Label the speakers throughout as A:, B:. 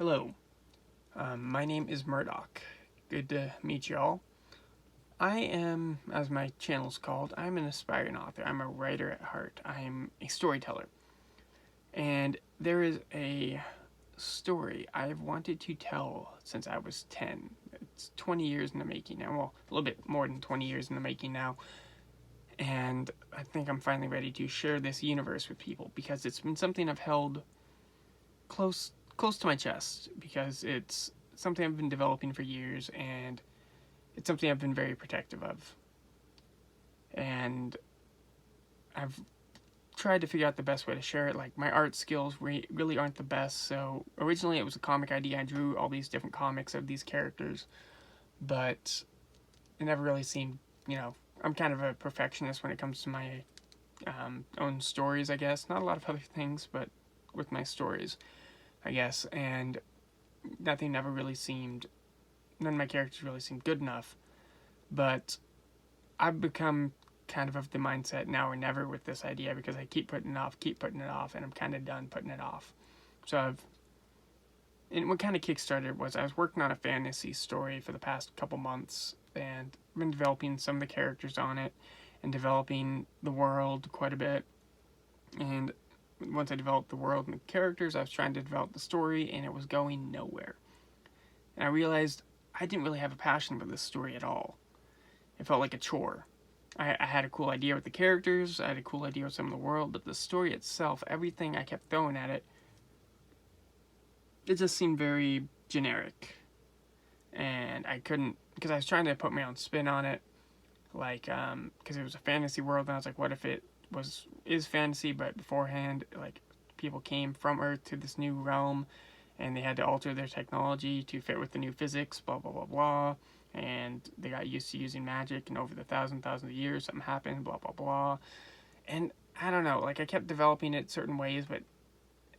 A: Hello, my name is Murdoch. Good to meet y'all. I am, as my channel's called, I'm an aspiring author. I'm a writer at heart. I'm a storyteller. And there is a story I've wanted to tell since I was 10. It's 20 years in the making now. Well, a little bit more than 20 years in the making now. And I think I'm finally ready to share this universe with people because it's been something I've held close to my chest because it's something I've been developing for years and it's something I've been very protective of. And I've tried to figure out the best way to share it. Like, my art skills really aren't the best, so originally it was a comic idea. I drew all these different comics of these characters, but it never really seemed, I'm kind of a perfectionist when it comes to my own stories, I guess. Not a lot of other things, but with my stories, I guess. And none of my characters really seemed good enough. But I've become kind of the mindset now or never with this idea because I keep putting it off, and I'm kind of done putting it off. And what kind of kickstarted was I was working on a fantasy story for the past couple months, and I've been developing some of the characters on it and developing the world quite a bit. And once I developed the world and the characters, I was trying to develop the story, and it was going nowhere. And I realized I didn't really have a passion for this story at all. It felt like a chore. I had a cool idea with the characters, I had a cool idea with some of the world, but the story itself, everything I kept throwing at it, it just seemed very generic. And I couldn't, because I was trying to put my own spin on it, like, because it was a fantasy world, and I was like, what if it is fantasy, but beforehand, like, people came from Earth to this new realm, and they had to alter their technology to fit with the new physics, blah, blah, blah, blah, and they got used to using magic, and over the thousands of years, something happened, blah, blah, blah. And I don't know, like, I kept developing it certain ways, but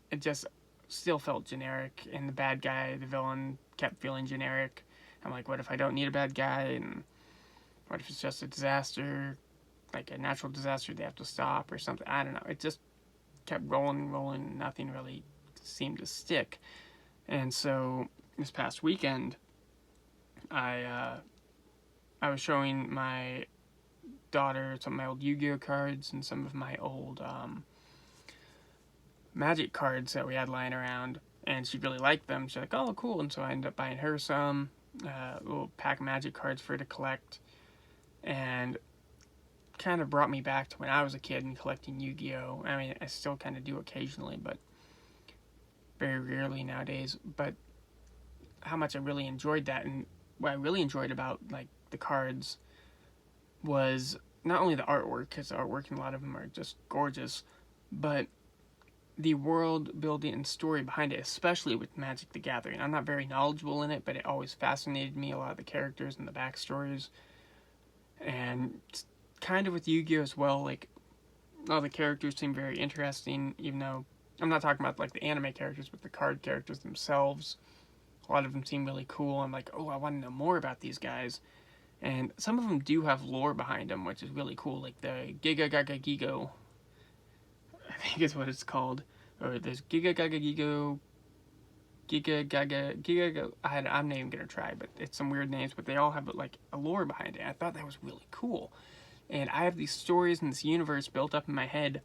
A: it just still felt generic, and the bad guy, the villain, kept feeling generic. I'm like, what if I don't need a bad guy, and what if it's just a disaster, like a natural disaster they have to stop or something? I don't know. It just kept rolling, and nothing really seemed to stick. And so this past weekend, I was showing my daughter some of my old Yu-Gi-Oh cards and some of my old Magic cards that we had lying around, and she really liked them. She's like, oh, cool. And so I ended up buying her some little pack of Magic cards for her to collect, and kind of brought me back to when I was a kid and collecting Yu-Gi-Oh. I mean, I still kind of do occasionally, but very rarely nowadays. But how much I really enjoyed that, and what I really enjoyed about, like, the cards was not only the artwork, because the artwork and a lot of them are just gorgeous, but the world building and story behind it, especially with Magic the Gathering. I'm not very knowledgeable in it, but it always fascinated me, a lot of the characters and the backstories. And kind of with Yu-Gi-Oh as well, like, all the characters seem very interesting, even though I'm not talking about, like, the anime characters, but the card characters themselves. A lot of them seem really cool. I'm like, oh, I want to know more about these guys. And some of them do have lore behind them, which is really cool, like the Giga Gaga Gigo, I think is what it's called. Or there's Giga Gaga Gigo, I'm not even gonna try, but it's some weird names, but they all have, like, a lore behind it. I thought that was really cool. And I have these stories and this universe built up in my head,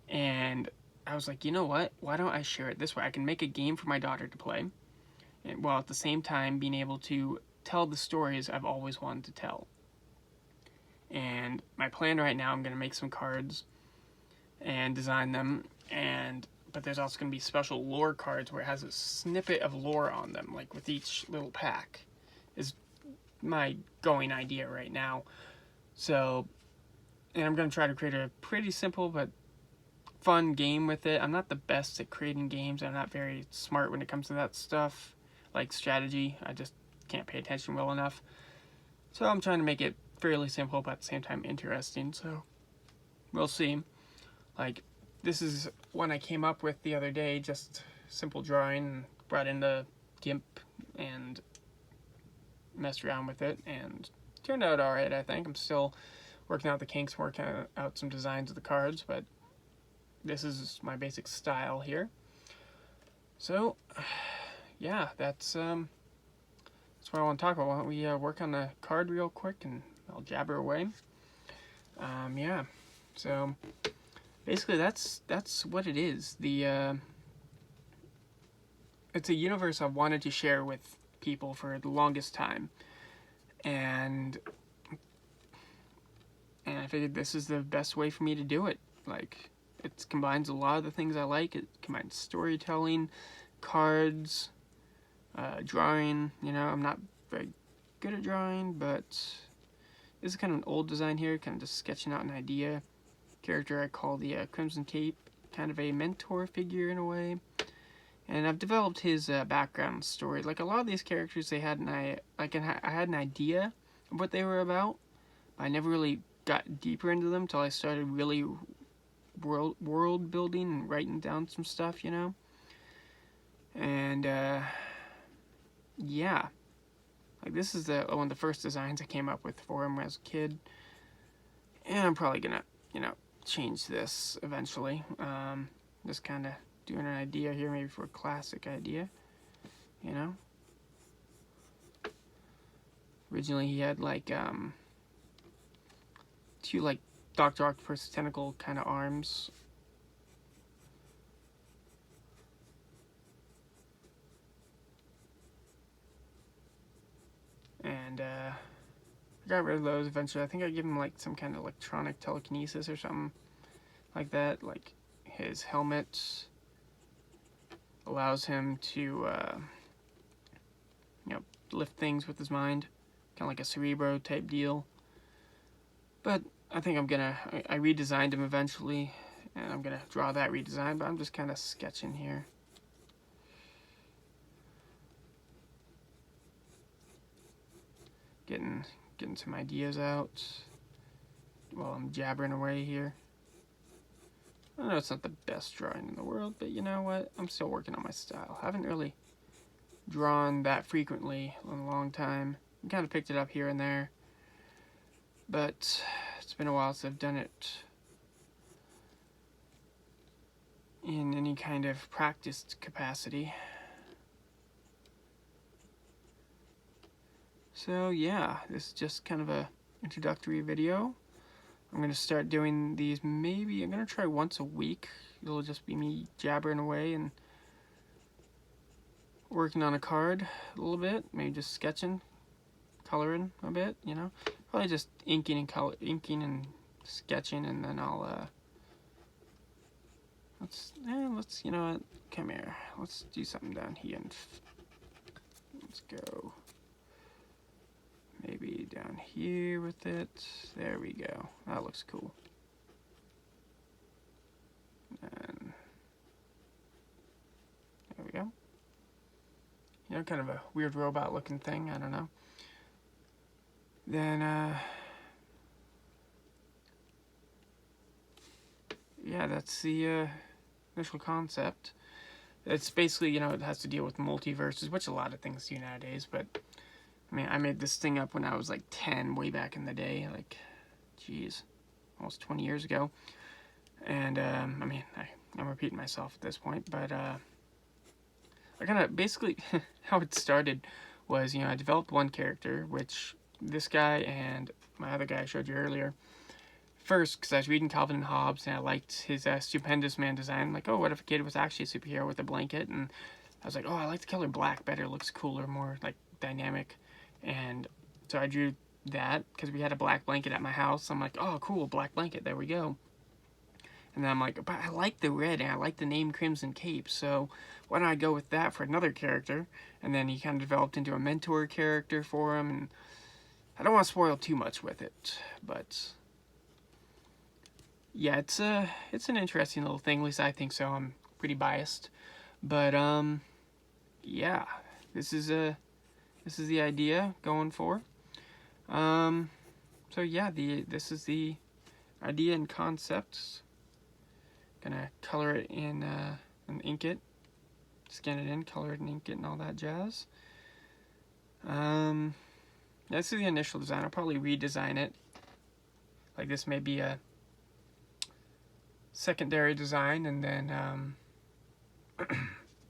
A: and I was like, you know what? Why don't I share it this way? I can make a game for my daughter to play, and while at the same time being able to tell the stories I've always wanted to tell. And my plan right now, I'm gonna make some cards and design them, but there's also going to be special lore cards where it has a snippet of lore on them, like with each little pack, is my going idea right now. So, and I'm going to try to create a pretty simple but fun game with it. I'm not the best at creating games. I'm not very smart when it comes to that stuff, like strategy. I just can't pay attention well enough. So I'm trying to make it fairly simple, but at the same time interesting. So we'll see. Like, this is one I came up with the other day, just simple drawing, and brought in the GIMP and messed around with it, and turned out alright, I think. I'm still working out the kinks, working out some designs of the cards, but this is my basic style here. So, yeah, that's what I want to talk about. Why don't we work on the card real quick, and I'll jabber away. Yeah. So basically, that's what it is. It's a universe I've wanted to share with people for the longest time, and I figured this is the best way for me to do it. Like, it combines a lot of the things I like. It combines storytelling, cards, drawing. You know, I'm not very good at drawing, but this is kind of an old design here, kind of just sketching out an idea. Character I call the Crimson Cape, kind of a mentor figure in a way. And I've developed his background story. Like a lot of these characters, they had I had an idea of what they were about, but I never really got deeper into them until I started really world building and writing down some stuff, you know. And yeah, like this is one of the first designs I came up with for him when I was a kid, and I'm probably gonna, you know, change this eventually. Just kind of doing an idea here, maybe for a classic idea, you know. Originally he had like two like Dr. Octopus tentacle kind of arms. And I got rid of those eventually. I think I gave him like some kind of electronic telekinesis or something like that. Like his helmet allows him to, you know, lift things with his mind, kind of like a Cerebro type deal. But I think I redesigned him eventually, and I'm gonna draw that redesign, but I'm just kind of sketching here. Getting some ideas out while I'm jabbering away here. I know it's not the best drawing in the world, but you know what? I'm still working on my style. I haven't really drawn that frequently in a long time. I kind of picked it up here and there, but it's been a while since I've done it in any kind of practiced capacity. So yeah, this is just kind of a introductory video. I'm going to start doing these, maybe I'm going to try once a week. It'll just be me jabbering away and working on a card a little bit, maybe just sketching, coloring a bit, you know. Probably just inking and sketching, and then I'll let's you know what, come here. Let's do something down here and let's go maybe down here with it. There we go. That looks cool. And there we go. You know, kind of a weird robot looking thing, I don't know. Then yeah, that's the initial concept. It's basically, you know, it has to deal with multiverses, which a lot of things do nowadays, but I mean, I made this thing up when I was like 10, way back in the day, like, geez, almost 20 years ago. And, I mean, I'm repeating myself at this point, but, I kind of, basically, how it started was, you know, I developed one character, which this guy and my other guy I showed you earlier, first, because I was reading Calvin and Hobbes, and I liked his Stupendous Man design. I'm like, oh, what if a kid was actually a superhero with a blanket? And I was like, oh, I like the color black better, it looks cooler, more, like, dynamic. And so I drew that because we had a black blanket at my house. I'm like, oh, cool, black blanket, there we go. And then I'm like, but I like the red and I like the name Crimson Cape, so why don't I go with that for another character? And then he kind of developed into a mentor character for him, and I don't want to spoil too much with it, but yeah, it's an interesting little thing, at least I think so. I'm pretty biased, but yeah, this is the idea going for. So yeah, this is the idea and concepts. Gonna color it in and ink it, scan it in, color it and ink it, and all that jazz. This is the initial design. I'll probably redesign it. Like this may be a secondary design, and then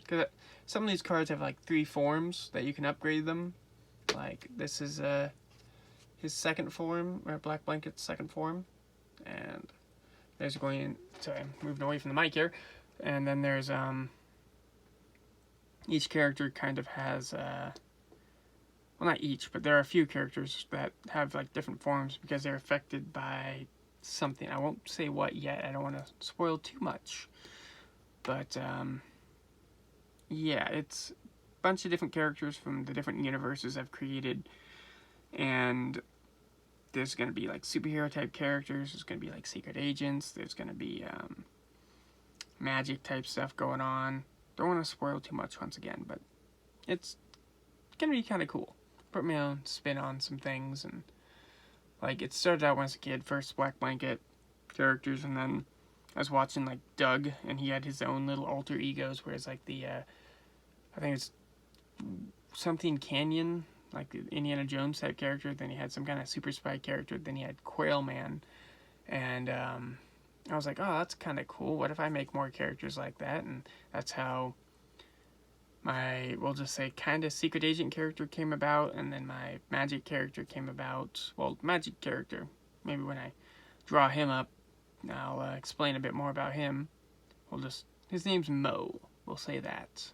A: because some of these cards have like 3 forms that you can upgrade them. Like this is his second form, or Black Blanket's second form, and there's going. Sorry, I'm moving away from the mic here, and then there's each character kind of has well, not each, but there are a few characters that have like different forms because they're affected by something. I won't say what yet. I don't want to spoil too much, but yeah, it's a bunch of different characters from the different universes I've created, and there's going to be like superhero type characters, there's going to be like secret agents, there's going to be magic type stuff going on. Don't want to spoil too much once again, but it's going to be kind of cool. Put my own spin on some things, and like it started out when I was a kid, first Black Blanket characters, and then I was watching like Doug, and he had his own little alter egos, whereas like the I think it's something Canyon, like the Indiana Jones type character, then he had some kind of super spy character, then he had Quail Man, and I was like, oh, that's kind of cool, what if I make more characters like that? And that's how my, we'll just say, kind of secret agent character came about, and then my magic character came about. Well, magic character, maybe when I draw him up, I'll explain a bit more about him. We'll just, his name's Mo, we'll say that.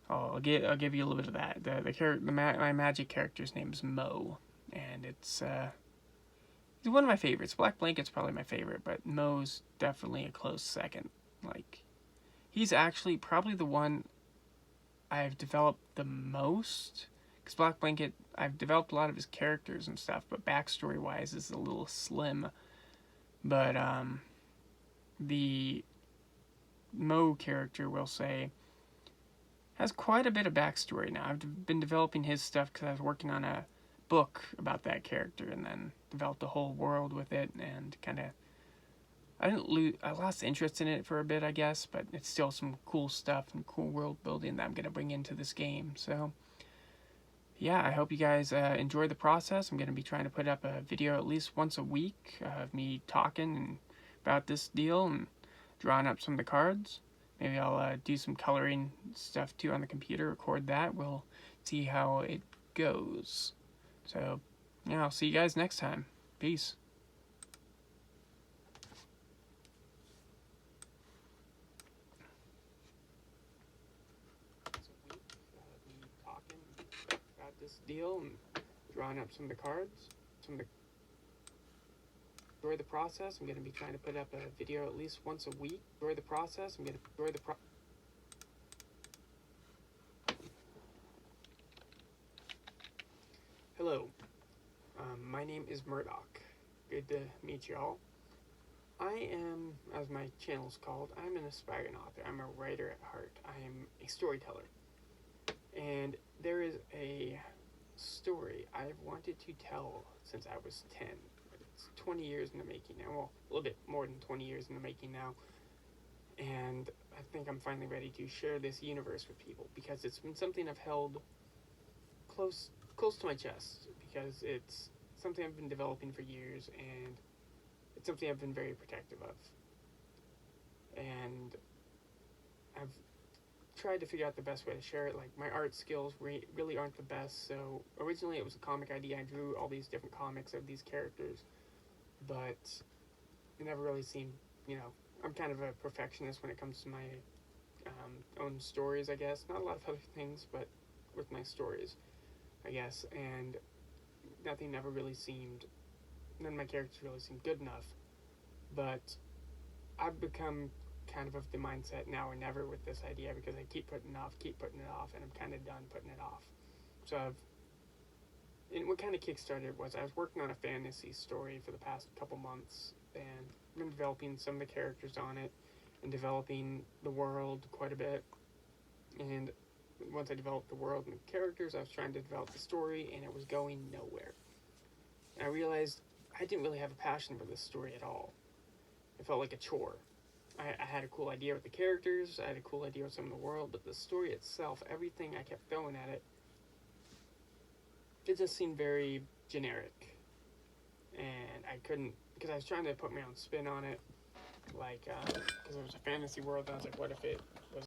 A: I'll give you a little bit of that. My magic character's name is Mo, and it's he's one of my favorites. Black Blanket's probably my favorite, but Mo's definitely a close second. Like, he's actually probably the one I've developed the most. Because Black Blanket, I've developed a lot of his characters and stuff, but backstory-wise is a little slim. But the Mo character, we'll say, has quite a bit of backstory now. I've been developing his stuff because I was working on a book about that character, and then developed a whole world with it, and kind of I lost interest in it for a bit, I guess, but it's still some cool stuff and cool world building that I'm going to bring into this game. So yeah, I hope you guys enjoy the process. I'm going to be trying to put up a video at least once a week of me talking about this deal and drawing up some of the cards. Maybe I'll do some coloring stuff too on the computer, record that. We'll see how it goes. So yeah, I'll see you guys next time. Peace. This deal and drawing up some of the cards, enjoy the process. I'm going to be trying to put up a video at least once a week. Enjoy the process. I'm going to enjoy the Hello, my name is Murdoch. Good to meet y'all. I am, as my channel's called, I'm an aspiring author. I'm a writer at heart. I am a storyteller. And there is a story I've wanted to tell since I was 10. It's 20 years in the making now. Well, a little bit more than 20 years in the making now. And I think I'm finally ready to share this universe with people, because it's been something I've held close to my chest, because it's something I've been developing for years, and it's something I've been very protective of. And I've tried to figure out the best way to share it. Like, my art skills really aren't the best, so originally it was a comic idea. I drew all these different comics of these characters, but it never really seemed, I'm kind of a perfectionist when it comes to my own stories, I guess. Not a lot of other things, but with my stories, I guess. And none of my characters really seemed good enough. But I've become kind of the mindset now or never with this idea, because I keep putting it off, and I'm kind of done putting it off. So and what kind of kickstarted was, I was working on a fantasy story for the past couple months, and I've been developing some of the characters on it, and developing the world quite a bit. And once I developed the world and the characters, I was trying to develop the story, and it was going nowhere. And I realized I didn't really have a passion for this story at all. It felt like a chore. I had a cool idea with the characters, I had a cool idea with some of the world, but the story itself, everything I kept throwing at it, it just seemed very generic. And I couldn't, because I was trying to put my own spin on it, like, because it was a fantasy world, and I was like, what if it was